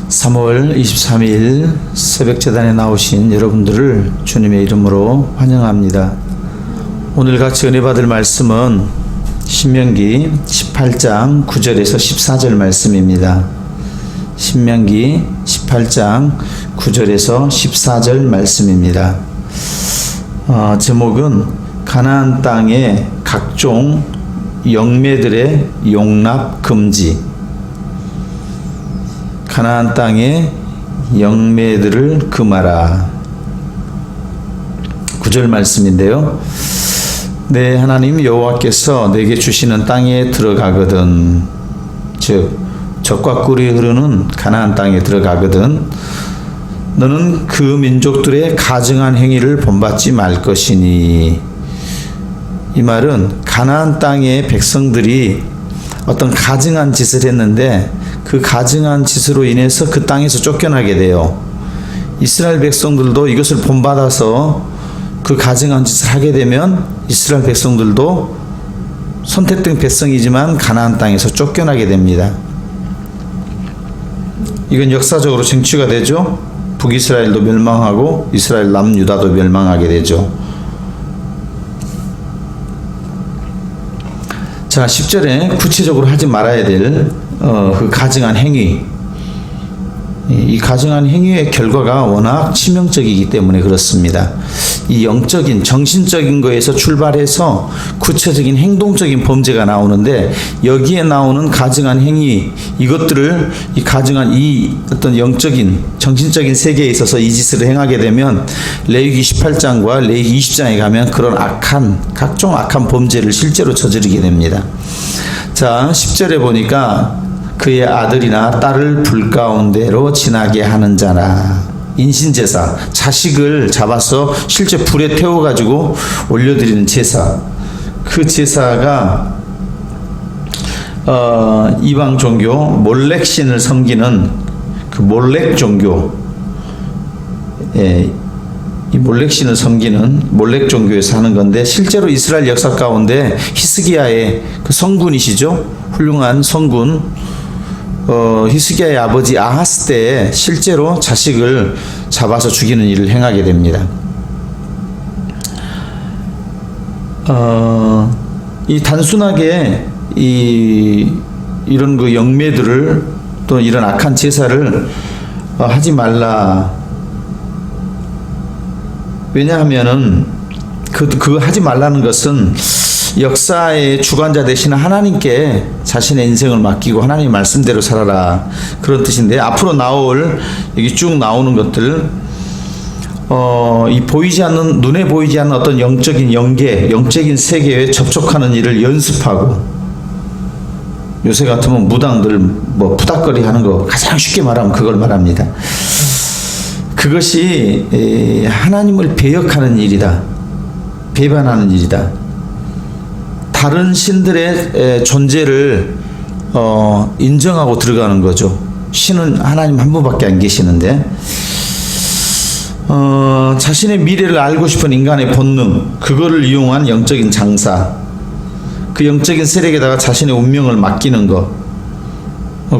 3월 23일 새벽재단에 나오신 여러분들을 주님의 이름으로 환영합니다. 오늘 같이 은혜 받을 말씀은 신명기 18장 9절에서 14절 말씀입니다. 신명기 18장 9절에서 14절 말씀입니다. 제목은 가나안 땅의 각종 영매들의 용납 금지. 가나안 땅의 영매들을 금하라. 9절 말씀인데요. 내 하나님 여호와께서 내게 주시는 땅에 들어가거든, 즉 젖과 꿀이 흐르는 가나안 땅에 들어가거든 너는 그 민족들의 가증한 행위를 본받지 말 것이니. 이 말은 가나안 땅의 백성들이 어떤 가증한 짓을 했는데 그 가증한 짓으로 인해서 그 땅에서 쫓겨나게 돼요. 이스라엘 백성들도 이것을 본받아서 그 가증한 짓을 하게 되면 이스라엘 백성들도 선택된 백성이지만 가나안 땅에서 쫓겨나게 됩니다. 이건 역사적으로 쟁취가 되죠. 북이스라엘도 멸망하고 이스라엘 남유다도 멸망하게 되죠. 자, 10절에 구체적으로 하지 말아야 될 그 가증한 행위, 이 가증한 행위의 결과가 워낙 치명적이기 때문에 그렇습니다. 이 영적인 정신적인 거에서 출발해서 구체적인 행동적인 범죄가 나오는데, 여기에 나오는 가증한 행위, 이것들을 이 가증한 이 어떤 영적인 정신적인 세계에 있어서 이 짓을 행하게 되면 레위기 18장과 레위기 20장에 가면 그런 각종 악한 범죄를 실제로 저지르게 됩니다. 자, 10절에 보니까 그의 아들이나 딸을 불 가운데로 지나게 하는 자나, 인신제사, 자식을 잡아서 실제 불에 태워가지고 올려드리는 제사, 그 제사가 이방 종교 몰렉 신을 섬기는 그 몰렉 종교, 이 몰렉 신을 섬기는 몰렉 종교에서 하는 건데, 실제로 이스라엘 역사 가운데 히스기야의 그 성군이시죠, 훌륭한 성군, 히스기야의 아버지 아하스 때에 실제로 자식을 잡아서 죽이는 일을 행하게 됩니다. 이 단순하게 이런 그 영매들을, 또 이런 악한 제사를 하지 말라. 왜냐하면은 그 하지 말라는 것은 역사의 주관자 되시는 하나님께 자신의 인생을 맡기고 하나님 말씀대로 살아라, 그런 뜻인데, 앞으로 나올 여기 쭉 나오는 것들, 이 보이지 않는, 눈에 보이지 않는 어떤 영적인 영계, 영적인 세계에 접촉하는 일을 연습하고, 요새 같으면 무당들 뭐 푸닥거리 하는 거 가장 쉽게 말하면 그걸 말합니다. 그것이 하나님을 배역하는 일이다, 배반하는 일이다. 다른 신들의 존재를 인정하고 들어가는 거죠. 신은 하나님 한 분밖에 안 계시는데, 자신의 미래를 알고 싶은 인간의 본능, 그거를 이용한 영적인 장사, 그 영적인 세력에다가 자신의 운명을 맡기는 것.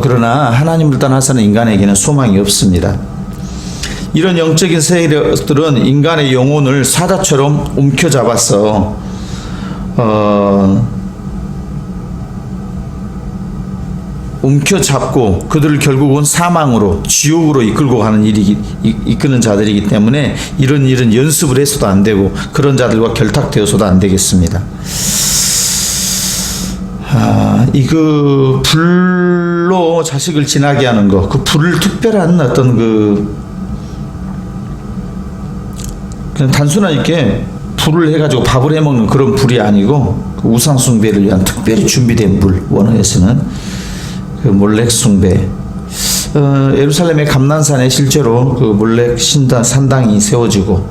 그러나 하나님을 떠나서는 인간에게는 소망이 없습니다. 이런 영적인 세력들은 인간의 영혼을 사자처럼 움켜잡아서 움켜잡고 그들을 결국은 사망으로, 지옥으로 이끌고 가는 이끄는 자들이기 때문에 이런 일은 연습을 해서도 안 되고 그런 자들과 결탁되어서도 안 되겠습니다. 그 불로 자식을 지나게 하는 거, 그 불을 특별한 어떤 그냥 단순한 이렇게 불을 해가지고 밥을 해먹는 그런 불이 아니고, 그 우상 숭배를 위한 특별히 준비된 불, 원어에서는 그 몰렉 숭배. 예루살렘의 감난산에 실제로 그 몰렉 산당이 세워지고,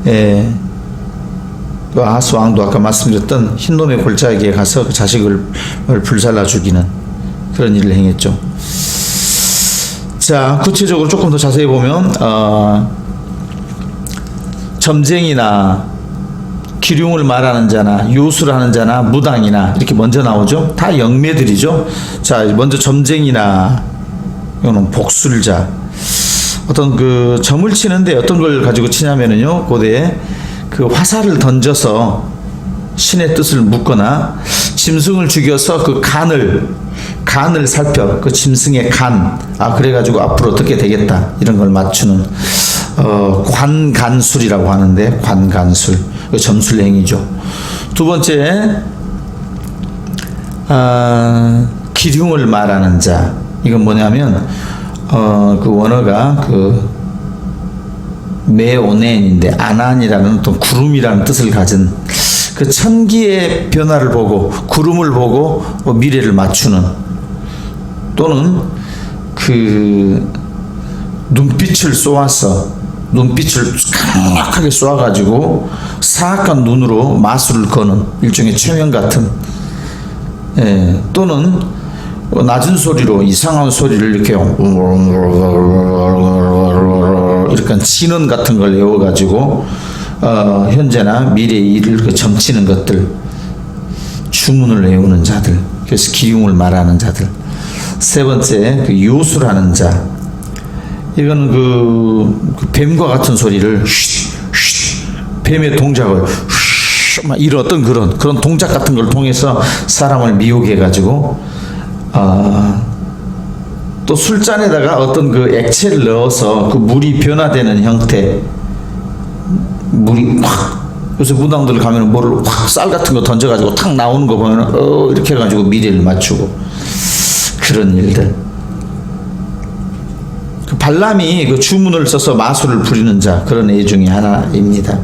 그 아하스 왕도 아까 말씀드렸던 흰놈의 골짜기에 가서 그 자식을 불살라 죽이는 그런 일을 행했죠. 자, 구체적으로 조금 더 자세히 보면 점쟁이나 기륭을 말하는 자나 요술 하는 자나 무당이나 이렇게 먼저 나오죠. 다 영매들이죠. 자, 먼저 점쟁이나 이거는 복술자. 어떤 그 점을 치는데 어떤 걸 가지고 치냐면은요, 고대에 그 화살을 던져서 신의 뜻을 묻거나 짐승을 죽여서 그 간을 살펴, 그 짐승의 간, 그래가지고 앞으로 어떻게 되겠다, 이런 걸 맞추는 관간술이라고 하는데, 관간술, 점술 행위죠. 두 번째, 기륭을 말하는 자. 이건 뭐냐면 그 원어가 그 메오넨인데, 아난이라는 어떤 구름이라는 뜻을 가진 그 천기의 변화를 보고, 구름을 보고 미래를 맞추는, 또는 그 눈빛을 쏘아서, 눈빛을 강력하게 쏘아가지고 사악한 눈으로 마술을 거는 일종의 최면 같은, 또는 낮은 소리로 이상한 소리를 이렇게 이렇게 진원 같은 걸 외워가지고 현재나 미래의 일을 그 점치는 것들, 주문을 외우는 자들, 그래서 기흉을 말하는 자들. 세 번째, 그 요술하는 자. 이거는 그 뱀과 같은 소리를 뱀의 동작을 이런 어떤 그런 동작 같은 걸 통해서 사람을 미혹해 가지고 또 술잔에다가 어떤 그 액체를 넣어서 그 물이 변화되는 형태, 물이 확, 요새 무당들 가면은 뭐를 확 쌀 같은 거 던져가지고 탁 나오는 거 보면은 이렇게 해가지고 미래를 맞추고, 그런 일들. 그 발람이 그 주문을 써서 마술을 부리는 자, 그런 애 중에 하나입니다.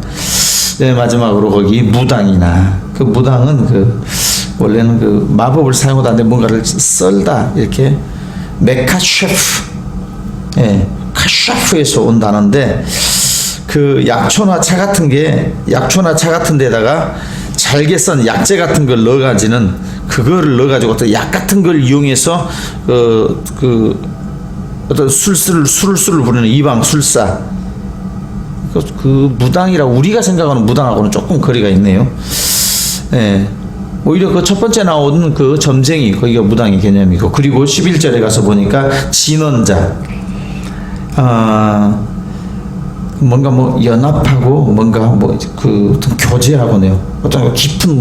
네, 마지막으로 거기 무당이나, 그 무당은 그 원래는 그 마법을 사용하다 하는데 뭔가를 썰다, 이렇게 메카셰프, 카셰프에서 온 단어인데, 그 약초나 차 같은 데다가 잘게 썬 약재 같은 걸 넣어가지는, 그거를 넣어가지고 어떤 약 같은 걸 이용해서 어떤 술을 부리는 이방 술사, 그 무당이라 우리가 생각하는 무당하고는 조금 거리가 있네요. 오히려 그 첫 번째 나온 그 점쟁이, 거기가 무당의 개념이고, 그리고 11절에 가서 보니까 진원자, 뭔가 뭐 연합하고 뭔가 뭐 그 어떤 교제하고네요. 어떤 깊은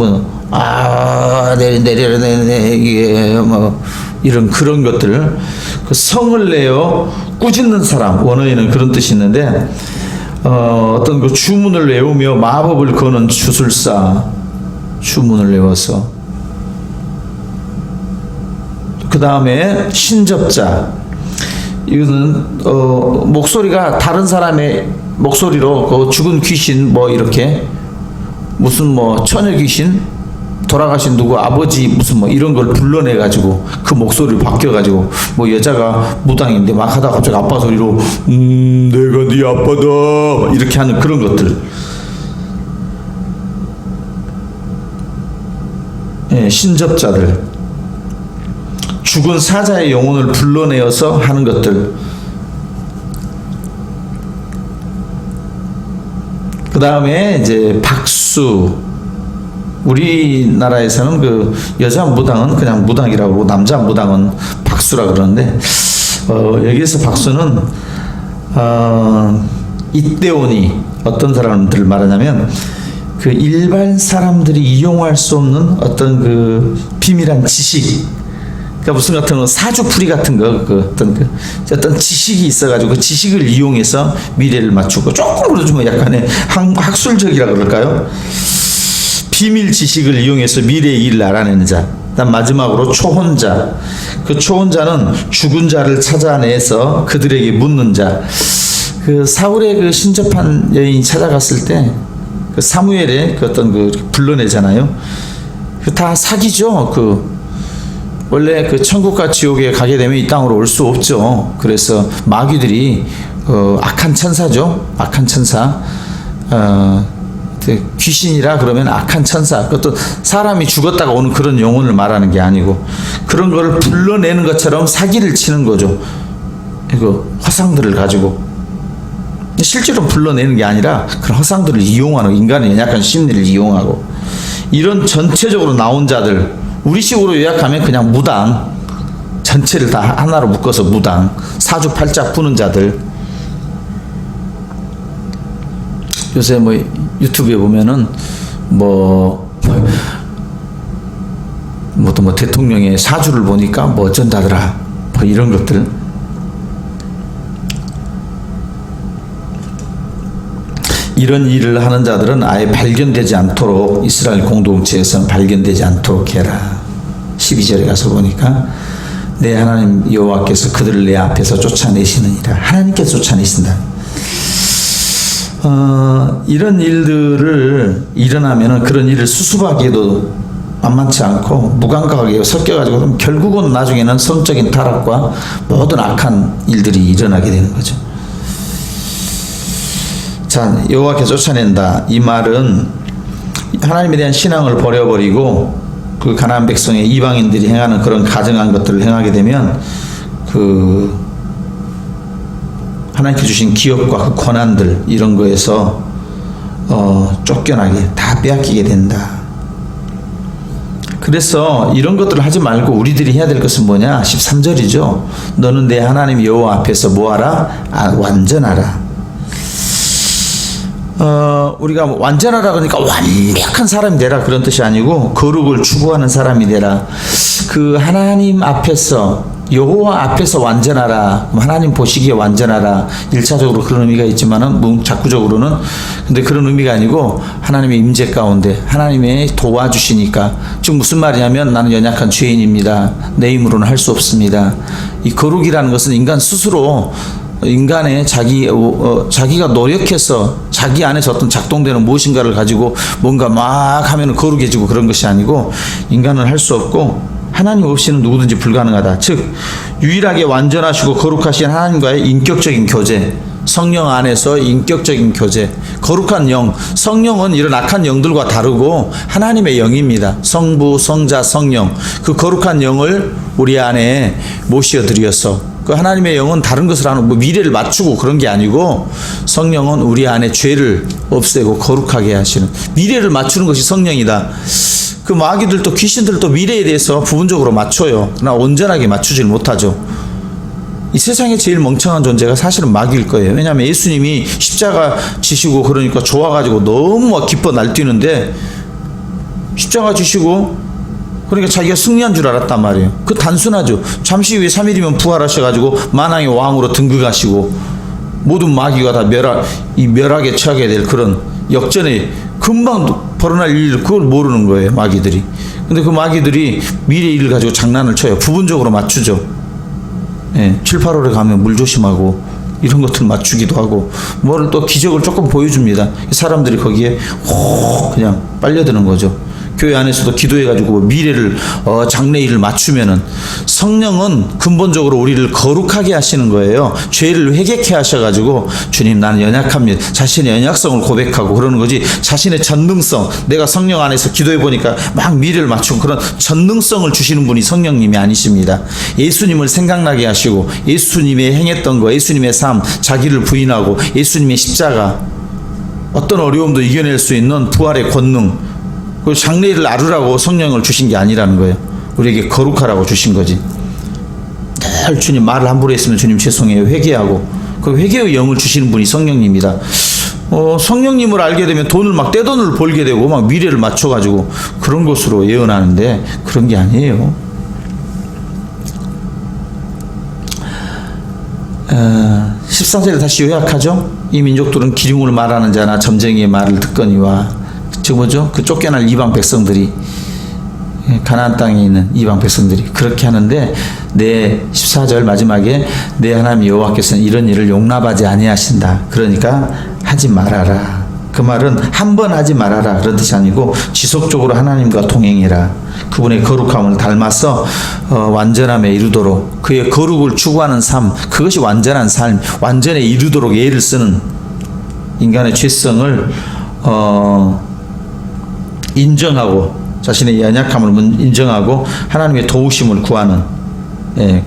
이게 뭐 이런 그런 것들, 그 성을 내어 꾸짖는 사람, 원어에는 그런 뜻이 있는데, 어떤 그 주문을 외우며 마법을 거는 주술사, 주문을 외워서. 그 다음에 신접자. 이거는 목소리가 다른 사람의 목소리로 그 죽은 귀신, 뭐 이렇게 무슨 뭐 처녀 귀신, 돌아가신 누구 아버지 무슨 뭐 이런 걸 불러내 가지고 그 목소리를 바뀌어 가지고, 뭐 여자가 무당인데 막 하다가 갑자기 아빠 소리로 내가 네 아빠다 이렇게 하는 그런 것들. 신접자들, 죽은 사자의 영혼을 불러내어서 하는 것들. 그 다음에 이제 박수. 우리나라에서는 그 여자 무당은 그냥 무당이라고, 남자 무당은 박수라 그러는데, 여기에서 박수는 이때오니, 어떤 사람들 말하냐면 그 일반 사람들이 이용할 수 없는 어떤 그 비밀한 지식, 그러니까 무슨 같은 거, 사주풀이 같은 거, 어떤 지식이 있어가지고 그 지식을 이용해서 미래를 맞추고, 조금 좀 약간의 학술적이라 그럴까요? 비밀 지식을 이용해서 미래의 일을 알아내는 자. 그다음 마지막으로 초혼자. 그 초혼자는 죽은 자를 찾아내서 그들에게 묻는 자. 그 사울의 그 신접한 여인이 찾아갔을 때 그 사무엘의 그 어떤 그 불러내잖아요. 그 다 사기죠. 원래 그 천국과 지옥에 가게 되면 이 땅으로 올 수 없죠. 그래서 마귀들이 악한 천사죠. 악한 천사. 귀신이라 그러면 악한 천사. 그것도 사람이 죽었다가 오는 그런 영혼을 말하는 게 아니고, 그런 거를 불러내는 것처럼 사기를 치는 거죠. 이거 화상들을 가지고. 실제로 불러내는 게 아니라 그런 화상들을 이용하는, 인간의 연약한 심리를 이용하고, 이런 전체적으로 나온 자들, 우리식으로 요약하면 그냥 무당, 전체를 다 하나로 묶어서 무당, 사주팔자 푸는 자들. 요새 뭐 유튜브에 보면은 또 뭐 대통령의 사주를 보니까 뭐 어쩐다더라, 뭐 이런 것들. 이런 일을 하는 자들은 아예 발견되지 않도록, 이스라엘 공동체에서는 발견되지 않도록 해라. 12절에 가서 보니까 내 하나님 여호와께서 그들을 내 앞에서 쫓아내시느니라. 하나님께서 쫓아내신다. 이런 일들을 일어나면은 그런 일을 수습하기에도 만만치 않고 무감각하게 섞여가지고 결국은 나중에는 성적인 타락과 모든 악한 일들이 일어나게 되는 거죠. 자, 여호와께서 쫓아낸다. 이 말은 하나님에 대한 신앙을 버려버리고 그 가나안 백성의 이방인들이 행하는 그런 가증한 것들을 행하게 되면 그 하나님께 주신 기업과 그 권한들 이런 거에서 쫓겨나게, 다 빼앗기게 된다. 그래서 이런 것들을 하지 말고 우리들이 해야 될 것은 뭐냐? 13절이죠. 너는 내 하나님 여호와 앞에서 뭐하라? 완전하라. 우리가 완전하라 그러니까 완벽한 사람이 되라 그런 뜻이 아니고 거룩을 추구하는 사람이 되라. 그 하나님 앞에서, 여호와 앞에서 완전하라. 하나님 보시기에 완전하라. 1차적으로 그런 의미가 있지만은 작구적으로는 근데 그런 의미가 아니고 하나님의 임재 가운데 하나님의 도와주시니까. 즉 무슨 말이냐면 나는 연약한 죄인입니다. 내 힘으로는 할 수 없습니다. 이 거룩이라는 것은 인간 스스로 인간의 자기가 노력해서 자기 안에서 어떤 작동되는 무엇인가를 가지고 뭔가 막 하면은 거룩해지고 그런 것이 아니고 인간은 할 수 없고 하나님 없이는 누구든지 불가능하다. 즉 유일하게 완전하시고 거룩하신 하나님과의 인격적인 교제, 성령 안에서 인격적인 교제, 거룩한 영, 성령은 이런 악한 영들과 다르고 하나님의 영입니다. 성부, 성자, 성령, 그 거룩한 영을 우리 안에 모셔드려서 그 하나님의 영은 다른 것을 하는 미래를 맞추고 그런 게 아니고 성령은 우리 안에 죄를 없애고 거룩하게 하시는, 미래를 맞추는 것이 성령이다. 그 마귀들도 귀신들도 미래에 대해서 부분적으로 맞춰요. 그러나 온전하게 맞추질 못하죠. 이 세상에 제일 멍청한 존재가 사실은 마귀일 거예요. 왜냐하면 예수님이 십자가 지시고 그러니까 좋아가지고 너무 기뻐 날뛰는데 십자가 지시고 그러니까 자기가 승리한 줄 알았단 말이에요. 그 단순하죠. 잠시 후에 3일이면 부활하셔가지고 만왕의 왕으로 등극하시고 모든 마귀가 다 멸하게 처하게 될 그런 역전에 금방 벌어날 일을 그걸 모르는 거예요, 마귀들이. 근데 그 마귀들이 미래 일을 가지고 장난을 쳐요. 부분적으로 맞추죠. 7, 8월에 가면 물 조심하고 이런 것들 맞추기도 하고 뭐를 또 기적을 조금 보여줍니다. 사람들이 거기에 그냥 빨려드는 거죠. 교회 안에서도 기도해가지고 미래를 장래일을 맞추면은 성령은 근본적으로 우리를 거룩하게 하시는 거예요. 죄를 회개케 하셔가지고 주님 나는 연약합니다. 자신의 연약성을 고백하고 그러는 거지. 자신의 전능성, 내가 성령 안에서 기도해 보니까 막 미래를 맞추고 그런 전능성을 주시는 분이 성령님이 아니십니다. 예수님을 생각나게 하시고 예수님의 행했던 거, 예수님의 삶, 자기를 부인하고 예수님의 십자가, 어떤 어려움도 이겨낼 수 있는 부활의 권능, 그 장래일을 아루라고 성령을 주신 게 아니라는 거예요. 우리에게 거룩하라고 주신 거지. 늘 주님 말을 함부로 했으면 주님 죄송해요 회개하고 그 회개의 영을 주시는 분이 성령님이다. 성령님을 알게 되면 돈을 막 떼돈을 벌게 되고 막 미래를 맞춰가지고 그런 것으로 예언하는데 그런 게 아니에요. 14절을 다시 요약하죠. 이 민족들은 기륭을 말하는 자나 점쟁이의 말을 듣거니와, 즉 뭐죠? 그 쫓겨날 이방 백성들이, 가나안 땅에 있는 이방 백성들이 그렇게 하는데, 내 14절 마지막에 내 하나님 여호와께서는 이런 일을 용납하지 아니하신다. 그러니까 하지 말아라. 그 말은 한 번 하지 말아라 그런 뜻이 아니고 지속적으로 하나님과 동행해라. 그분의 거룩함을 닮아서 완전함에 이르도록, 그의 거룩을 추구하는 삶, 그것이 완전한 삶, 완전에 이르도록 애를 쓰는, 인간의 죄성을 인정하고 자신의 연약함을 인정하고 하나님의 도우심을 구하는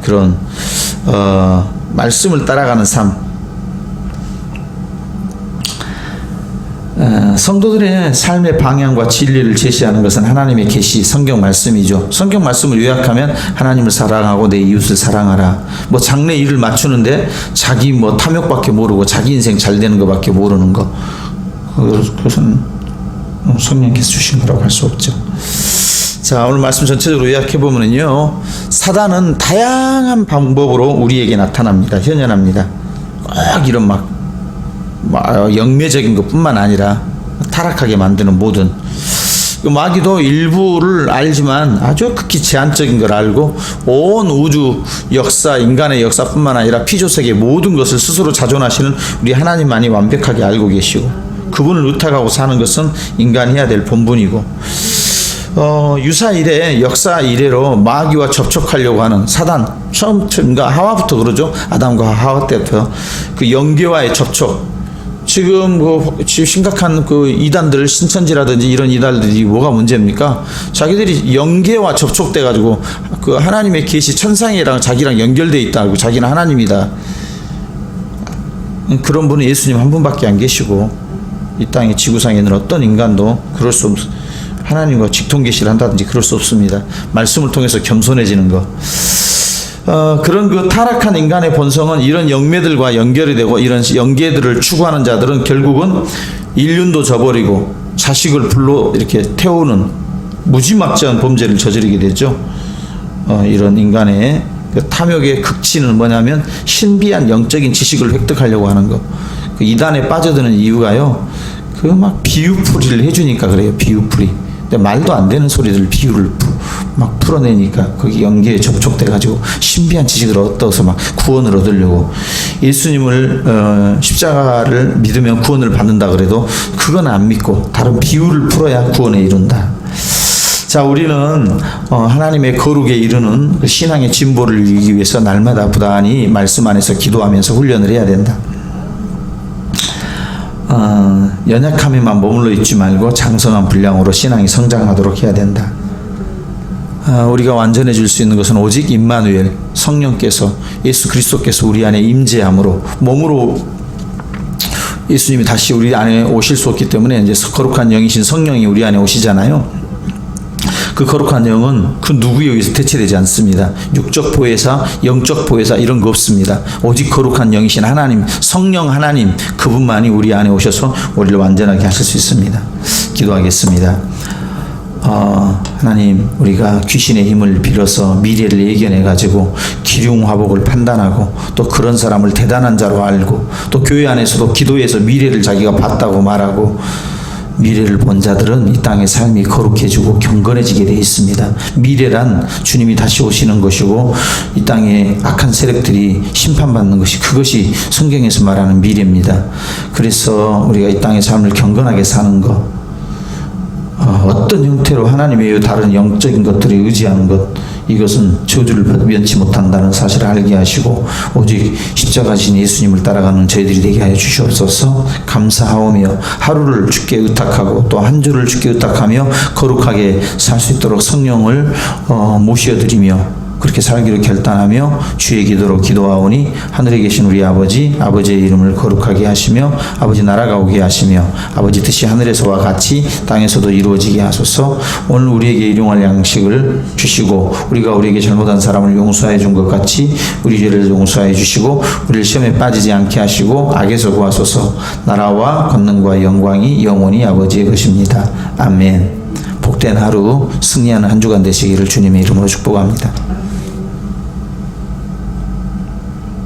그런 말씀을 따라가는 삶. 성도들의 삶의 방향과 진리를 제시하는 것은 하나님의 계시, 성경 말씀이죠. 성경 말씀을 요약하면 하나님을 사랑하고 내 이웃을 사랑하라. 뭐 장래 일을 맞추는데 자기 뭐 탐욕밖에 모르고 자기 인생 잘 되는 것밖에 모르는 거, 그것은 성령께서 주신 거라고 할 수 없죠. 자, 오늘 말씀 전체적으로 요약해 보면요, 사단은 다양한 방법으로 우리에게 나타납니다. 현현합니다. 꼭 이런 막 영매적인 것뿐만 아니라 타락하게 만드는 모든, 마귀도 일부를 알지만 아주 극히 제한적인 걸 알고 온 우주 역사, 인간의 역사뿐만 아니라 피조세계 모든 것을 스스로 자존하시는 우리 하나님만이 완벽하게 알고 계시고, 그분을 의탁하고 사는 것은 인간이 해야 될 본분이고, 유사 이래, 역사 이래로 마귀와 접촉하려고 하는 사단, 처음과 하와부터 그러죠. 아담과 하와 때부터 그 영계와의 접촉. 지금 심각한 그 이단들, 신천지라든지 이런 이단들이 뭐가 문제입니까? 자기들이 영계와 접촉돼 가지고 그 하나님의 계시, 천상이랑 자기랑 연결돼 있다고, 자기는 하나님이다. 그런 분은 예수님 한 분밖에 안 계시고, 이 땅의 지구상에 있는 어떤 인간도 그럴 수 없, 하나님과 직통계시를 한다든지 그럴 수 없습니다. 말씀을 통해서 겸손해지는 것. 그런 그 타락한 인간의 본성은 이런 영매들과 연결이 되고, 이런 영계들을 추구하는 자들은 결국은 인륜도 저버리고 자식을 불로 이렇게 태우는 무지막지한 범죄를 저지르게 되죠. 이런 인간의 그 탐욕의 극치는 뭐냐면 신비한 영적인 지식을 획득하려고 하는 것. 그 이단에 빠져드는 이유가요, 그 막 비유풀이를 해주니까 그래요. 비유풀이. 근데 말도 안 되는 소리들 비유를 막 풀어내니까 거기 연계에 접촉돼가지고 신비한 지식을 얻어서 막 구원을 얻으려고, 예수님을 십자가를 믿으면 구원을 받는다 그래도 그건 안 믿고 다른 비유를 풀어야 구원에 이룬다. 자, 우리는 하나님의 거룩에 이르는 그 신앙의 진보를 이루기 위해서 날마다 부단히 말씀 안에서 기도하면서 훈련을 해야 된다. 연약함에만 머물러 있지 말고 장성한 분량으로 신앙이 성장하도록 해야 된다. 우리가 완전해질 수 있는 것은 오직 임마누엘, 성령께서, 예수 그리스도께서 우리 안에 임재함으로, 몸으로 예수님이 다시 우리 안에 오실 수 없기 때문에 이제 거룩한 영이신 성령이 우리 안에 오시잖아요. 그 거룩한 영은 그 누구에 의해서 대체되지 않습니다. 육적 보혜사, 영적 보혜사 이런 거 없습니다. 오직 거룩한 영이신 하나님, 성령 하나님, 그분만이 우리 안에 오셔서 우리를 완전하게 하실 수 있습니다. 기도하겠습니다. 하나님, 우리가 귀신의 힘을 빌어서 미래를 예견해 가지고 기륭화복을 판단하고, 또 그런 사람을 대단한 자로 알고, 또 교회 안에서도 기도해서 미래를 자기가 봤다고 말하고, 미래를 본 자들은 이 땅의 삶이 거룩해지고 경건해지게 되어 있습니다. 미래란 주님이 다시 오시는 것이고, 이 땅의 악한 세력들이 심판받는 것이, 그것이 성경에서 말하는 미래입니다. 그래서 우리가 이 땅의 삶을 경건하게 사는 것, 어떤 형태로 하나님 외에 다른 영적인 것들에 의지하는 것, 이것은 저주를 면치 못한다는 사실을 알게 하시고, 오직 십자가신 예수님을 따라가는 저희들이 되게 하여 주시옵소서. 감사하오며 하루를 주께 의탁하고 또 한 주를 주께 의탁하며 거룩하게 살 수 있도록 성령을 모셔드리며 그렇게 살기로 결단하며 주의 기도로 기도하오니, 하늘에 계신 우리 아버지, 아버지의 이름을 거룩하게 하시며 아버지 나라가 오게 하시며 아버지 뜻이 하늘에서와 같이 땅에서도 이루어지게 하소서. 오늘 우리에게 일용할 양식을 주시고, 우리가 우리에게 잘못한 사람을 용서해 준 것 같이 우리 죄를 용서해 주시고, 우리를 시험에 빠지지 않게 하시고 악에서 구하소서. 나라와 권능과 영광이 영원히 아버지의 것입니다. 아멘. 복된 하루, 승리하는 한 주간 되시기를 주님의 이름으로 축복합니다.